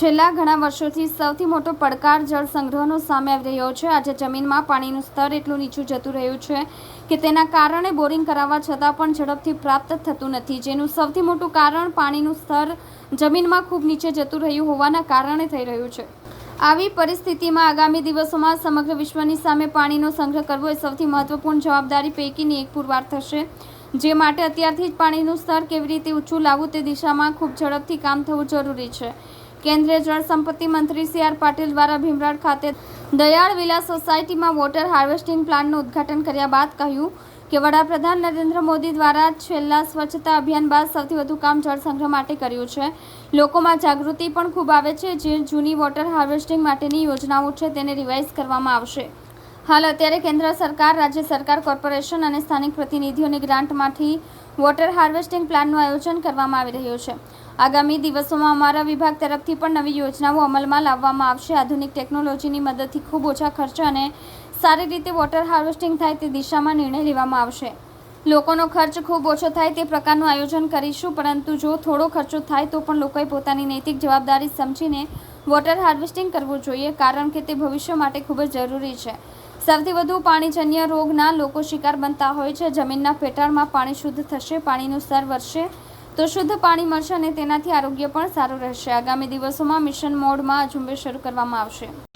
છેલ્લા ઘણા વર્ષોથી સૌથી મોટો પડકાર જળ સંગ્રહનો સામે આવી રહ્યો છે। આજે જમીનમાં પાણીનું સ્તર એટલું નીચું જતું રહ્યું છે કે તેના કારણે બોરિંગ કરાવવા છતાં પણ ઝડપથી પ્રાપ્ત થતું નથી, જેનું સૌથી મોટું કારણ પાણીનું સ્તર જમીનમાં ખૂબ નીચે જતું રહ્યું હોવાના કારણે થઈ રહ્યું છે। આવી પરિસ્થિતિમાં આગામી દિવસોમાં સમગ્ર વિશ્વની સામે પાણીનો સંગ્રહ કરવો એ સૌથી મહત્વપૂર્ણ જવાબદારી પૈકીની એક પુરવાર થશે, જે માટે અત્યારથી જ પાણીનું સ્તર કેવી રીતે ઊંચું લાવવું તે દિશામાં ખૂબ ઝડપથી કામ થવું જરૂરી છે। કેન્દ્રીય જળ સંપત્તિ મંત્રી સી.આર. પાટીલ દ્વારા ભીમરાડ ખાતે દયાળ વિલા સોસાયટીમાં વોટર હાર્વેસ્ટિંગ પ્લાન્ટનું ઉદ્ઘાટન કર્યા બાદ કહ્યું કે વડાપ્રધાન નરેન્દ્ર મોદી દ્વારા છેલ્લા સ્વચ્છતા અભિયાન બાદ સૌથી વધુ કામ જળ સંગ્રહ માટે કર્યું છે। લોકોમાં જાગૃતિ પણ ખૂબ આવે છે। જે જૂની વોટર હાર્વેસ્ટિંગ માટેની યોજનાઓ છે તેને રિવાઇઝ કરવામાં આવશે। હાલ અત્યારે કેન્દ્ર સરકાર, રાજ્ય સરકાર, કોર્પોરેશન અને સ્થાનિક પ્રતિનિધિઓની ગ્રાન્ટમાંથી વોટર હાર્વેસ્ટિંગ પ્લાનનું આયોજન કરવામાં આવી રહ્યું છે। આગામી દિવસોમાં અમારા વિભાગ તરફથી પણ નવી યોજનાઓ અમલમાં લાવવામાં આવશે। આધુનિક ટેકનોલોજીની મદદથી ખૂબ ઓછા ખર્ચે અને સારી રીતે વોટર હાર્વેસ્ટિંગ થાય તે દિશામાં નિર્ણય લેવામાં આવશે। લોકોનો ખર્ચ ખૂબ ઓછો થાય તે પ્રકારનું આયોજન કરીશું, પરંતુ જો થોડો ખર્ચો થાય તો પણ લોકોએ પોતાની નૈતિક જવાબદારી સમજીને વોટર હાર્વેસ્ટિંગ કરવું જોઈએ, કારણ કે તે ભવિષ્ય માટે ખૂબ જ જરૂરી છે। સૌથી વધુ પાણીજન્ય રોગના લોકો શિકાર બનતા હોય છે। જમીનના પેટાળમાં પાણી શુદ્ધ થશે, પાણીનું સ્તર વધશે તો શુદ્ધ પાણી મળશે અને તેનાથી આરોગ્ય પણ સારું રહેશે। આગામી દિવસોમાં મિશન મોડમાં ઝુંબેશ શરૂ કરવામાં આવશે।